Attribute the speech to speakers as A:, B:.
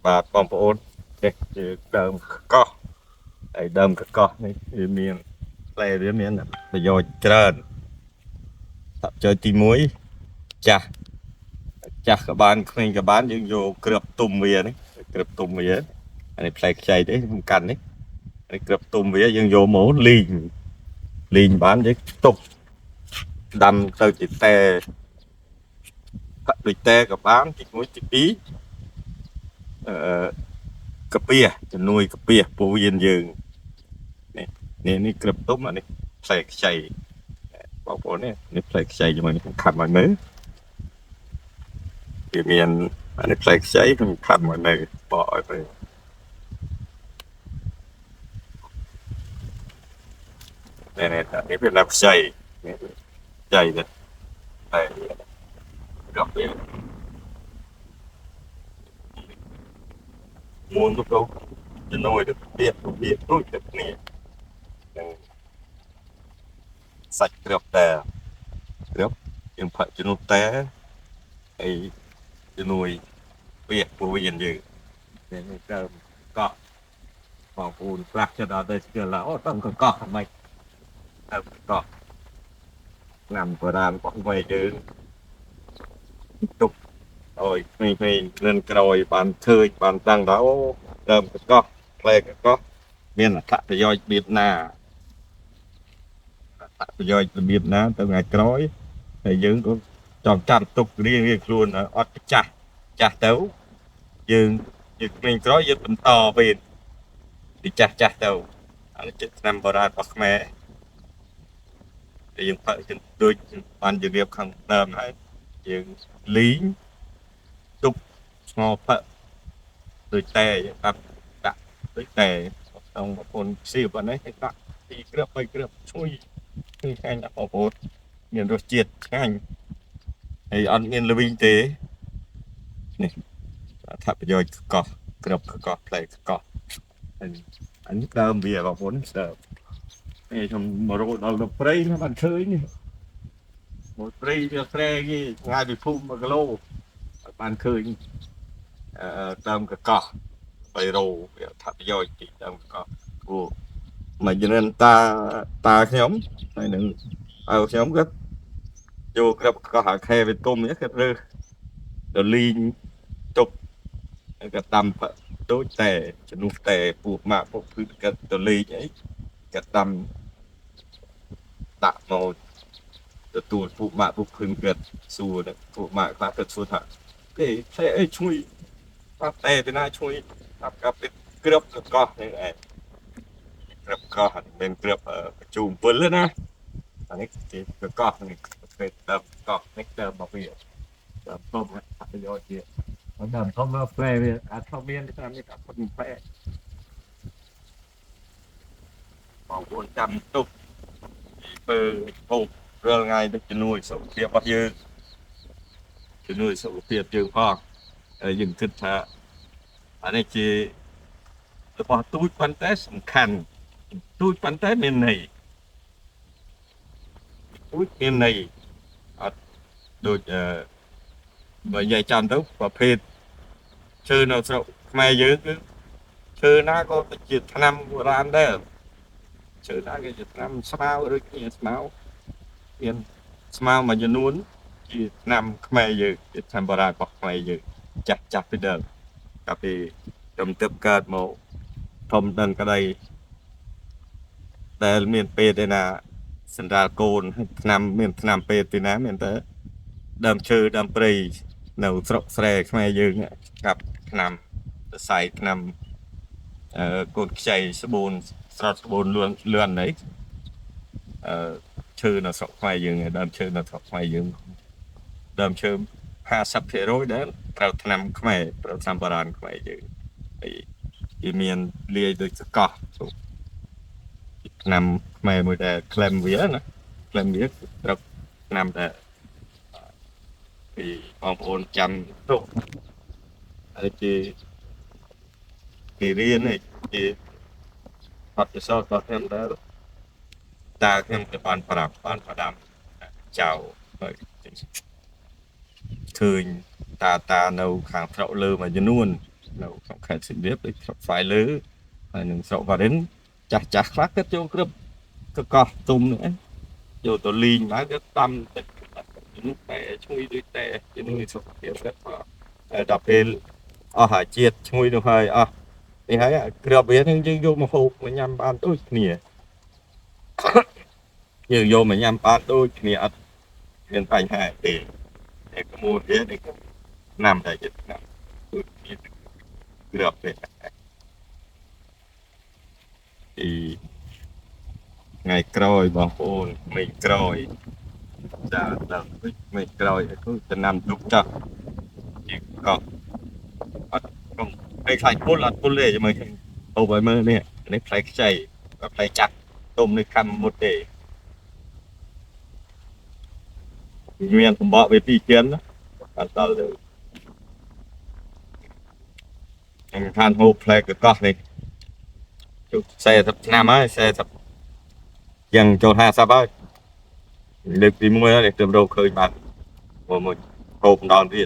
A: បាទបងប្អូននេះគឺដើមកោះហើយដើមកកោះនេះវាមានផ្លែវាមានប្រយោជន៍ច្រើនប្រយោជន៍ទី1ចាស់ចាស់ក៏បានក្មេងក៏បានយើងយកគ្រាប់ទុំវានេះគ្រាប់ទុំវាអានេះផ្លែខ្ចីទេខ្ញុំកាន់នេះនេះគ្រាប់ទុំវាយើងយកមកលីងបានយើងទុកដាំទៅជាតែដូចតែក៏បានទី1ទី2កាពះជំនួយកាពះពោះវៀនយើងនេះគ្រាប់ទុំអានេះផ្លែខ្ចីបងប្អូននេះផ្លែខ្ចីជាមួយនេះខាត់មកមើលវាមានអានេះផ្លែខ្ចីខ្ញុំខាត់មកមើលបកឲ្យមើលនេះវាដល់ខ្ចីខ្ចីនេះតែកាពះមួនទៅជំនួយទៅវាដូចតែគ្នាសាច់គ្រាប់តែគ្រាប់យើងផាក់ជំនួសតែហើយជំនួយវាពោះវៀនយើងនេះដើមកោះបងប្អូនខ្លះចិត្តអត់ទៅស្គាល់អូដើមកកោះហ្មងដើមកោះណាំបុរាណរបស់ខ្មែរយើងទុកអើយក្មេងៗក្លិនក្រោយបានឃើញបានដឹងថាអូដើមកកោះផ្លែកកោះមានអត្ថប្រយោជន៍របៀបណាប្រយោជន៍របៀបណាទៅថ្ងៃក្រោយហើយយើងក៏ចង់ចាំទុករៀងខ្លួនអត់ចាស់ទៅយើងក្មេងក្រោយយើងបន្តពេលពីចាស់ទៅអានេះចិត្តឆ្នាំបុរាណរបស់ខ្មែរយើងផឹកដូចបានជម្រាបខាងដើមហើយយើងលីងទុកស្ងោផឹកដូចតែដាក់ដូចតែក្នុងប្រព័ន្ធសៀបអានេះដាក់2គ្រាប់3គ្រាប់ឈ្ងុយគឺឆ្ងាញ់ណាស់បងប្អូនមានរសជាតិឆ្ងាញ់ហើយអត់មានល្វីងទេនេះអត្ថប្រយោជន៍កកោះគ្រាប់កកោះផ្លែកកោះអានេះដើមវាបងប្អូនដើមនេះខ្ញុំមករកដល់ទៅព្រៃណាបានឃើញនេះមកព្រៃវាស្រែគេឆ្ងាយពីភូមិ1គីឡូបានឃើញដើមកកោះ3រោវាអត្ថប្រយោជន៍ទីដើមកកោះព្រោះមកយិនតាខ្ញុំហើយនឹងឲ្យខ្ញុំគាត់យកក្របកោះអាខេវាទុំនេះគាត់រើសទៅលីងទុកគាត់ដាំដូចតែជំនួសតែពួកម៉ាក់ពួកភឺគាត់ទៅលីងអីគាត់ដាំដាក់មកទទួលពួកម៉ាក់ពួកភឺគាត់សួរពួកម៉ាក់ខ្លះគាត់សួរថាគេផ្លែអីឈ្ងុយបាត់តែពីណាឈ្ងុយតាប់កាប់គ្របកកោះនេះឯងគ្របកោះមានគ្របបញ្ជូ7ទេណាអានេះគេកោះនេះគេដើមកោះនេះដើមមកវាដើមធំប្រយោជន៍ទៀតដើមធំមកផ្លែវាអាចធំមានតាមនេះដាក់ពុនផ្លែបងប្អូនចាំទុកធ្វើហូបរាល់ថ្ងៃទៅជំនួយសុខភាពរបស់យើងជំនួយសុខភាពយើងផងហើយយើងគិតថាអានេះជារបស់ទូចប៉ុន្តែសំខាន់ទូចប៉ុន្តែមានន័យទូចមានន័យអត់ដូចបើនិយាយចាំទៅប្រភេទឈើនៅស្រុកខ្មែរយើងគឺឈើណាក៏ជាថ្នាំបុរាណដែរឈើណាគេជាថ្នាំស្មៅឬជាស្មៅមានស្មៅមួយចំនួនជាថ្នាំខ្មែរយើងជាថ្នាំបុរាណរបស់ខ្មែរយើងចាស់ពីដើមកាលពីខ្ញុំទើបកើតមកធំដឹងក្តីដែលមានពេទ្យឯណាសម្រាប់កូនឆ្នាំមានឆ្នាំពេទ្យទីណាមានតែដើមឈើដើមព្រៃនៅស្រុកស្រែខ្មែរយើងកាប់ឆ្នាំសរសៃឆ្នាំកូនខ្ចីស្បូនស្រត់ស្បូនលឿននេះឈើនៅស្រុកខ្មែរយើងដើមឈើនៅស្រុកខ្មែរយើងដើមឈើ50%ដែលត្រូវឆ្នាំខ្មែរត្រូវឆ្នាំបុរាណខ្មែរយើងហើយវាមានលាយដូចកោះឆ្នាំខ្មែរមួយដែលក្លែមវាណាក្លែមវាត្រូវឆ្នាំដែលពីបងប្អូនចាំទុកហើយជារៀននេះជាអត់ទៅសោតរបស់ខ្ញុំដែរតាខ្ញុំទៅបានប្រាប់បានផ្ដាំចៅឃើញតានៅខាងត្រកលើមួយចំនួន đâu không khai sinh biết đi phải lứ đừng sợ vào đến chặt chặt khác cái chỗ cái cọp tung nữa vô tôi liên má cái tâm những tệ chui đuôi tệ cho nên sụp kiểu rất đập lên hải chiết chui được hơi thì thấy được biết nhưng vô một hộp mà nhằm bán tôi nè như vô mà nhằm bán tôi nè hiện tại hai để có mua thế để nằm tại Việt Nam được về thì ngày cày bằng ôn mình cày đã là mình cày cứ từ năm lúc chắc chỉ có khôngไปใส่พุ่นลัดพุ่นเลยจะมาเอาไปมือเนี่ยในใส่ใส่กับใส่จักต้มในคำหมดเลยเมียนผมบอกไปปีเกียนนะการต่อเลยทานโฮเพลกก็นี่ใส่สับน้ำไหมใส่สับยังโจทาสับไปเด็กปีมือเนี่ยเติมโดเคยมาหมดโฮมดอนที่